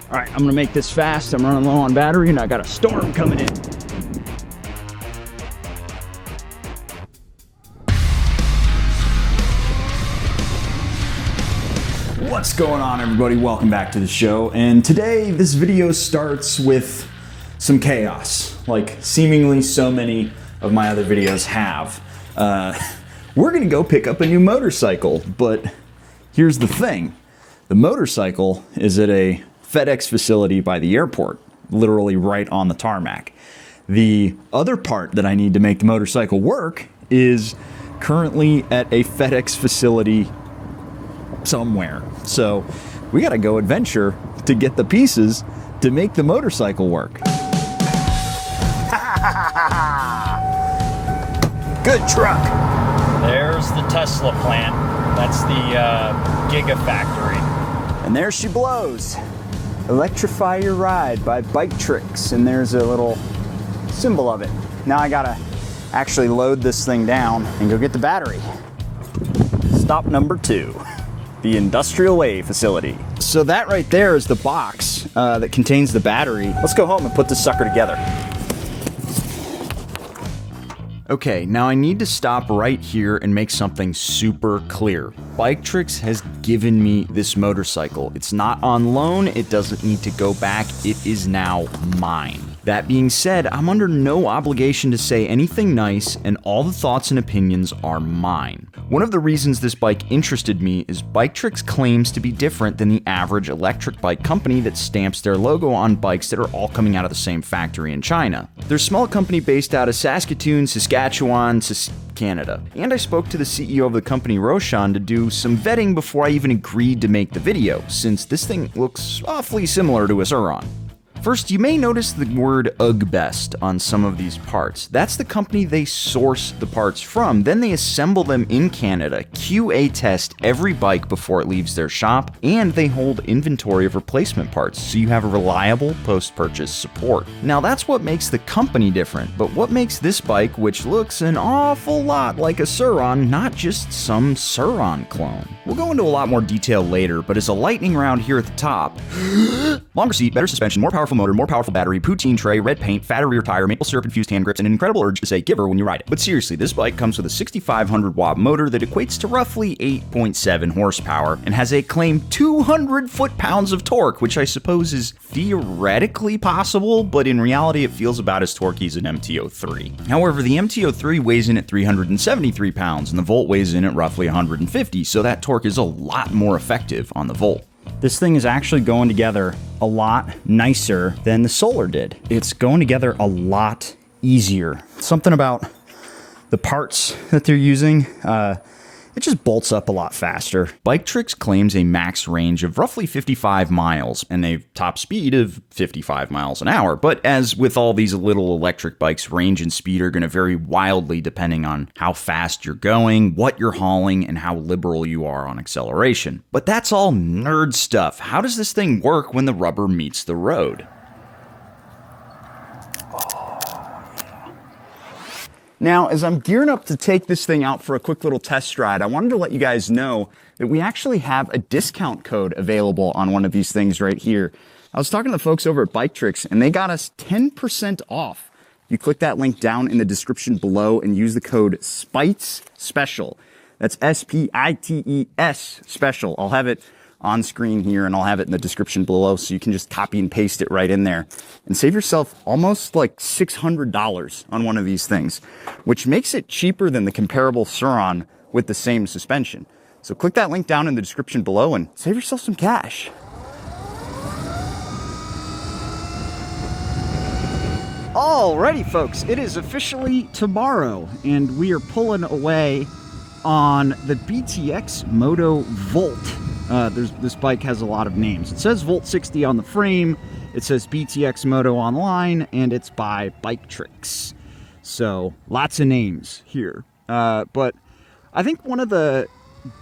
All right, I'm gonna make this fast. I'm running low on battery and I got a storm coming in. What's going on, everybody? Welcome back to the show. And today this video starts with some chaos, like seemingly so many of my other videos have. We're gonna go pick up a new motorcycle, but here's the thing. The motorcycle is at a FedEx facility by the airport, literally right on the tarmac. The other part that I need to make the motorcycle work is currently at a FedEx facility somewhere. So we gotta go adventure to get the pieces to make the motorcycle work. Good truck. There's the Tesla plant. That's the Gigafactory. And there she blows. Electrify your ride by Biketrix, and there's a little symbol of it. Now I gotta actually load this thing down and go get the battery. Stop number 2, the Industrial Way facility. So that right there is the box that contains the battery. Let's go home and put this sucker together. Okay, now I need to stop right here and make something super clear. Biketrix has given me this motorcycle. It's not on loan, it doesn't need to go back, it is now mine. That being said, I'm under no obligation to say anything nice, and all the thoughts and opinions are mine. One of the reasons this bike interested me is Biketrix claims to be different than the average electric bike company that stamps their logo on bikes that are all coming out of the same factory in China. They're a small company based out of Saskatoon, Saskatchewan, Canada. And I spoke to the CEO of the company, Roshan, to do some vetting before I even agreed to make the video, since this thing looks awfully similar to a Surron. First, you may notice the word UGBest on some of these parts. That's the company they source the parts from, then they assemble them in Canada, QA test every bike before it leaves their shop, and they hold inventory of replacement parts, so you have a reliable post-purchase support. Now that's what makes the company different, but what makes this bike, which looks an awful lot like a Surron, not just some Surron clone? We'll go into a lot more detail later, but as a lightning round here at the top, longer seat, better suspension, more powerful motor, more powerful battery, poutine tray, red paint, fatter rear tire, maple syrup infused hand grips, and an incredible urge to say giver when you ride it. But seriously, this bike comes with a 6,500 watt motor that equates to roughly 8.7 horsepower and has a claimed 200 foot-pounds of torque, which I suppose is theoretically possible, but in reality it feels about as torquey as an MT-03. However, the MT-03 weighs in at 373 pounds and the Volt weighs in at roughly 150, so that torque is a lot more effective on the Volt. This thing is actually going together a lot nicer than the Solar did. It's going together a lot easier. Something about the parts that they're using, it just bolts up a lot faster. Biketrix claims a max range of roughly 55 miles and a top speed of 55 miles an hour. But as with all these little electric bikes, range and speed are going to vary wildly depending on how fast you're going, what you're hauling, and how liberal you are on acceleration. But that's all nerd stuff. How does this thing work when the rubber meets the road? Now, as I'm gearing up to take this thing out for a quick little test ride, I wanted to let you guys know that we actually have a discount code available on one of these things right here. I was talking to the folks over at Biketrix, and they got us 10% off. You click that link down in the description below and use the code SPITES SPECIAL. That's SPITES special. I'll have it on screen here and I'll have it in the description below so you can just copy and paste it right in there and save yourself almost like $600 on one of these things, which makes it cheaper than the comparable Surron with the same suspension. So click that link down in the description below and save yourself some cash. Alrighty folks, it is officially tomorrow and we are pulling away on the BTXMoto Volt. This bike has a lot of names. It says Volt 60 on the frame, it says BTXMoto online, and it's by Biketrix. So, lots of names here. But I think one of the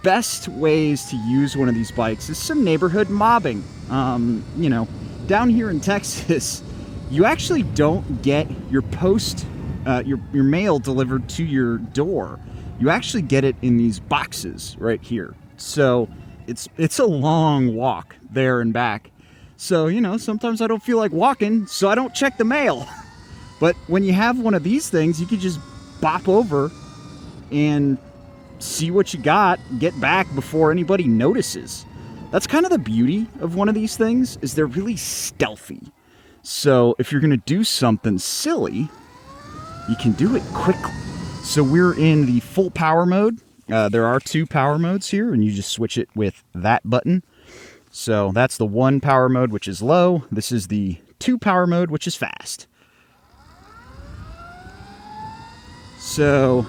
best ways to use one of these bikes is some neighborhood mobbing. You know, down here in Texas, you actually don't get your your mail delivered to your door. You actually get it in these boxes right here. So it's a long walk there and back. So, you know, sometimes I don't feel like walking, so I don't check the mail. But when you have one of these things, you can just bop over and see what you got, get back before anybody notices. That's kind of the beauty of one of these things, is they're really stealthy. So if you're gonna do something silly, you can do it quickly. So we're in the full power mode. There are 2 power modes here, and you just switch it with that button. So that's the 1 power mode, which is low. This is the 2 power mode, which is fast. So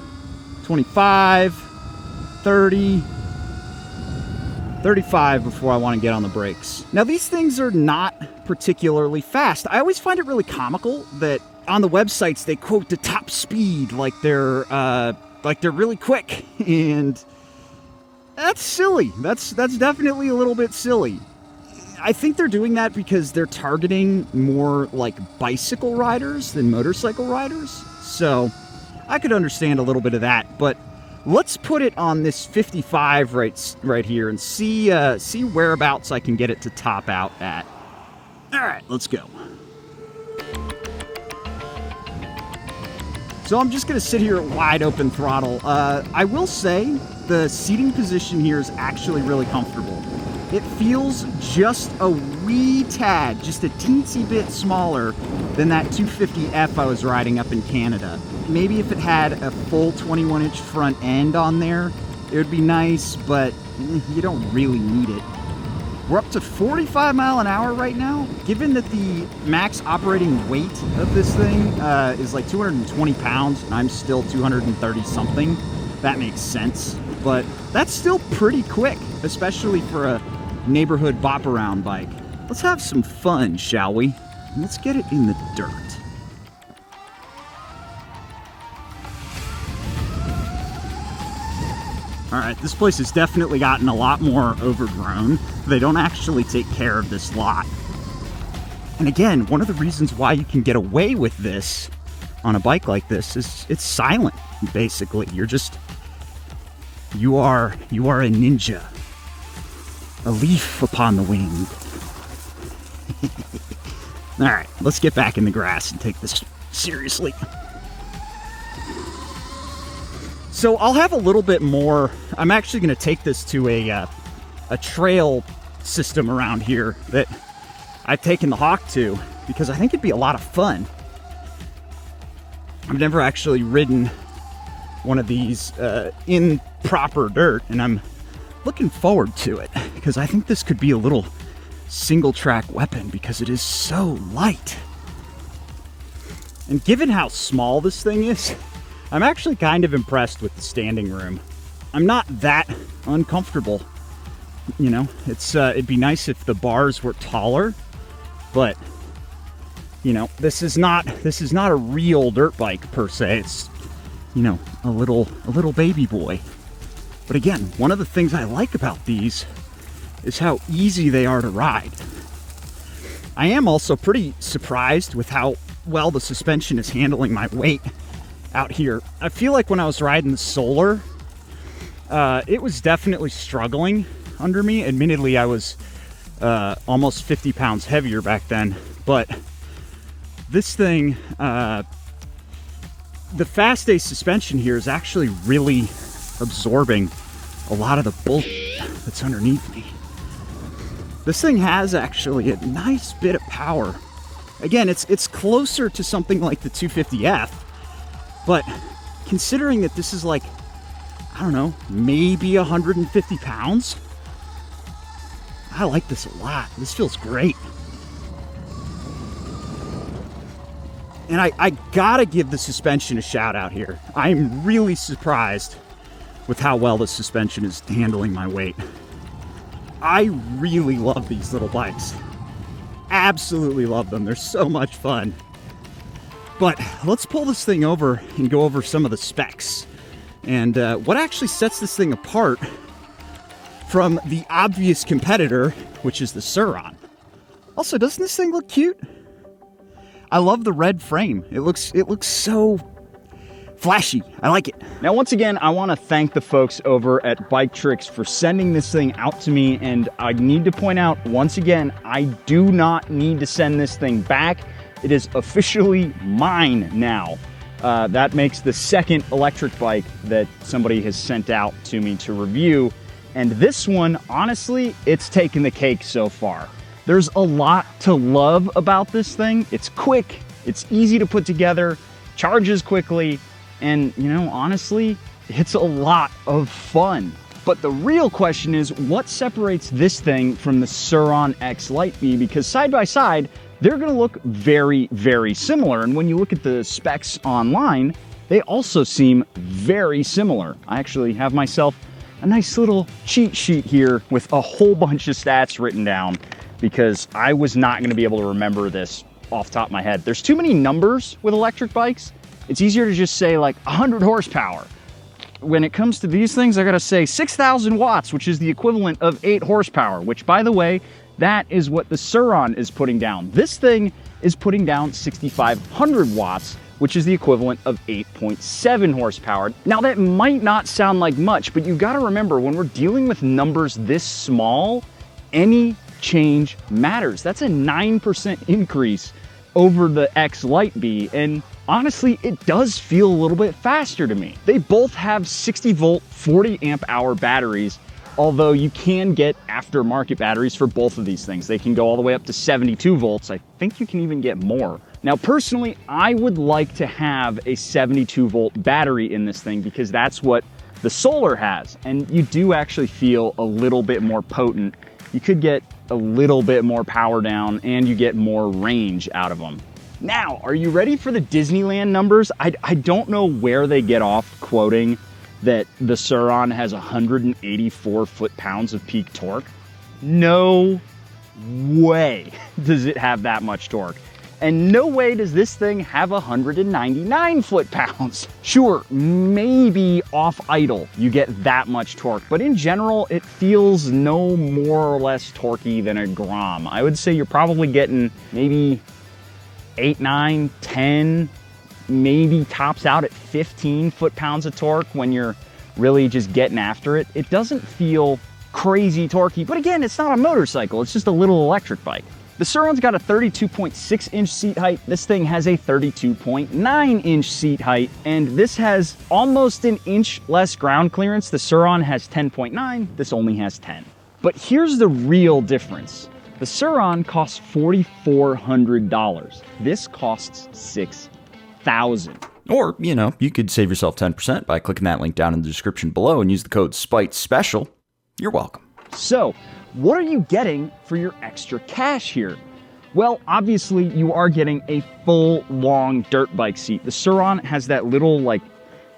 25, 30, 35 before I want to get on the brakes. Now these things are not particularly fast. I always find it really comical that on the websites they quote the top speed like they're really quick, and that's silly. That's definitely a little bit silly. I think they're doing that because they're targeting more like bicycle riders than motorcycle riders. So I could understand a little bit of that, but let's put it on this 55 right here and see whereabouts I can get it to top out at. All right, let's go. So I'm just gonna sit here at wide open throttle. I will say the seating position here is actually really comfortable. It feels just a wee tad, just a teensy bit smaller than that 250F I was riding up in Canada. Maybe if it had a full 21-inch front end on there, it would be nice, but you don't really need it. We're up to 45 mile an hour right now. Given that the max operating weight of this thing is like 220 pounds, and I'm still 230 something, that makes sense. But that's still pretty quick, especially for a neighborhood bop around bike. Let's have some fun, shall we? Let's get it in the dirt. All right, this place has definitely gotten a lot more overgrown. They don't actually take care of this lot. And again, one of the reasons why you can get away with this on a bike like this is it's silent, basically. You are a ninja. A leaf upon the wind. All right, let's get back in the grass and take this seriously. So I'll have a little bit more. I'm actually going to take this to a trail system around here that I've taken the Hawk to because I think it'd be a lot of fun. I've never actually ridden one of these in proper dirt, and I'm looking forward to it because I think this could be a little single track weapon because it is so light. And given how small this thing is, I'm actually kind of impressed with the standing room. I'm not that uncomfortable. You know, it'd be nice if the bars were taller, but you know, this is not a real dirt bike per se. It's, you know, a little baby boy. But again, one of the things I like about these is how easy they are to ride. I am also pretty surprised with how well the suspension is handling my weight out here. I feel like when I was riding the Solar, it was definitely struggling under me. Admittedly, I was almost 50 pounds heavier back then, but this thing, the Fast Ace suspension here is actually really absorbing a lot of the bullshit that's underneath me. This thing has actually a nice bit of power. Again, it's closer to something like the 250F, but considering that this is like, I don't know, maybe 150 pounds, I like this a lot. This feels great. And I gotta give the suspension a shout out here. I'm really surprised with how well the suspension is handling my weight. I really love these little bikes. Absolutely love them. They're so much fun. But let's pull this thing over and go over some of the specs and what actually sets this thing apart from the obvious competitor, which is the Surron. Also, doesn't this thing look cute? I love the red frame. It looks so Flashy. I like it. Now, once again, I want to thank the folks over at Biketrix for sending this thing out to me. And I need to point out, once again, I do not need to send this thing back. It is officially mine now. That makes the second electric bike that somebody has sent out to me to review. And this one, honestly, it's taken the cake so far. There's a lot to love about this thing. It's quick, it's easy to put together, charges quickly, and, you know, honestly, it's a lot of fun. But the real question is, what separates this thing from the Surron X Light Bee? Because side by side, they're gonna look very, very similar. And when you look at the specs online, they also seem very similar. I actually have myself a nice little cheat sheet here with a whole bunch of stats written down because I was not gonna be able to remember this off the top of my head. There's too many numbers with electric bikes. It's easier to just say like 100 horsepower. When it comes to these things, I gotta say 6,000 watts, which is the equivalent of 8 horsepower, which, by the way, that is what the Surron is putting down. This thing is putting down 6,500 watts, which is the equivalent of 8.7 horsepower. Now, that might not sound like much, but you've gotta remember, when we're dealing with numbers this small, any change matters. That's a 9% increase over the X Light Bee, and honestly, it does feel a little bit faster to me. They both have 60 volt, 40 amp hour batteries, although you can get aftermarket batteries for both of these things. They can go all the way up to 72 volts. I think you can even get more. Now, personally, I would like to have a 72 volt battery in this thing because that's what the Solar has, and you do actually feel a little bit more potent. You could get a little bit more power down and you get more range out of them. Now, are you ready for the Disneyland numbers? I don't know where they get off quoting that the Surron has 184 foot-pounds of peak torque. No way does it have that much torque. And no way does this thing have 199 foot-pounds. Sure, maybe off idle you get that much torque, but in general, it feels no more or less torquey than a Grom. I would say you're probably getting maybe 8, 9, 10, maybe tops out at 15 foot-pounds of torque when you're really just getting after it. It doesn't feel crazy torquey, but again, it's not a motorcycle, it's just a little electric bike. The Surron's got a 32.6 inch seat height. This thing has a 32.9 inch seat height, and this has almost an inch less ground clearance. The Surron has 10.9, this only has 10. But here's the real difference. The Surron costs $4,400. This costs $6,000. Or, you know, you could save yourself 10% by clicking that link down in the description below and use the code SPITESPECIAL. You're welcome. So, what are you getting for your extra cash here? Well, obviously, you are getting a full, long dirt bike seat. The Surron has that little, like,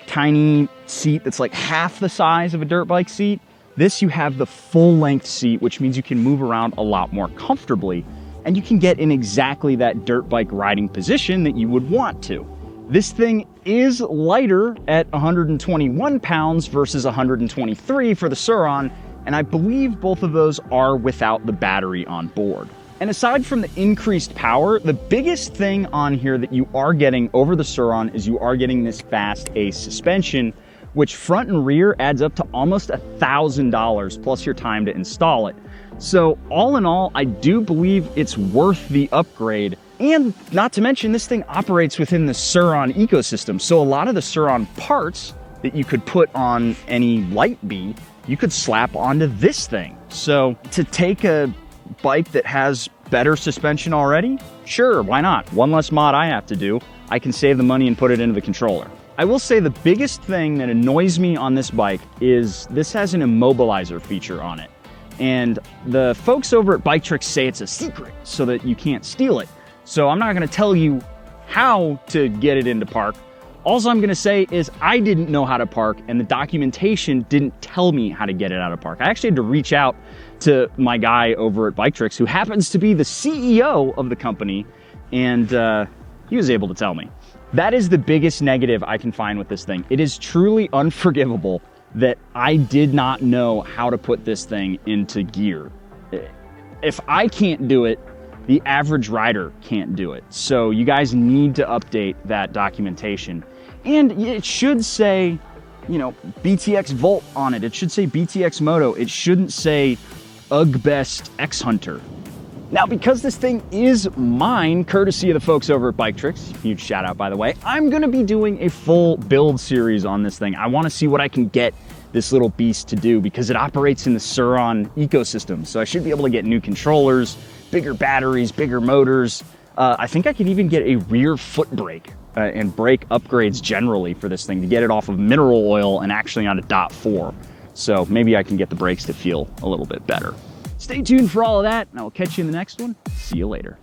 tiny seat that's like half the size of a dirt bike seat. This, you have the full-length seat, which means you can move around a lot more comfortably, and you can get in exactly that dirt bike riding position that you would want to. This thing is lighter at 121 pounds versus 123 for the Surron, and I believe both of those are without the battery on board. And aside from the increased power, the biggest thing on here that you are getting over the Surron is you are getting this fast ACE suspension, which front and rear adds up to almost $1,000 plus your time to install it. So all in all, I do believe it's worth the upgrade. And not to mention, this thing operates within the Surron ecosystem. So a lot of the Surron parts that you could put on any Light Bee, you could slap onto this thing. So to take a bike that has better suspension already, sure, why not? One less mod I have to do. I can save the money and put it into the controller. I will say the biggest thing that annoys me on this bike is this has an immobilizer feature on it. And the folks over at Biketrix say it's a secret so that you can't steal it. So I'm not gonna tell you how to get it into park. All I'm gonna say is I didn't know how to park and the documentation didn't tell me how to get it out of park. I actually had to reach out to my guy over at Biketrix, who happens to be the CEO of the company, and he was able to tell me. That is the biggest negative I can find with this thing. It is truly unforgivable that I did not know how to put this thing into gear. If I can't do it, the average rider can't do it. So you guys need to update that documentation. And it should say, you know, BTX Volt on it. It should say BTXMoto. It shouldn't say UGBest X Hunter. Now, because this thing is mine, courtesy of the folks over at Biketrix, huge shout out by the way, I'm gonna be doing a full build series on this thing. I wanna see what I can get this little beast to do because it operates in the Surron ecosystem. So I should be able to get new controllers, bigger batteries, bigger motors. I think I could even get a rear foot brake and brake upgrades generally for this thing to get it off of mineral oil and actually onto .4. So maybe I can get the brakes to feel a little bit better. Stay tuned for all of that, and I will catch you in the next one. See you later.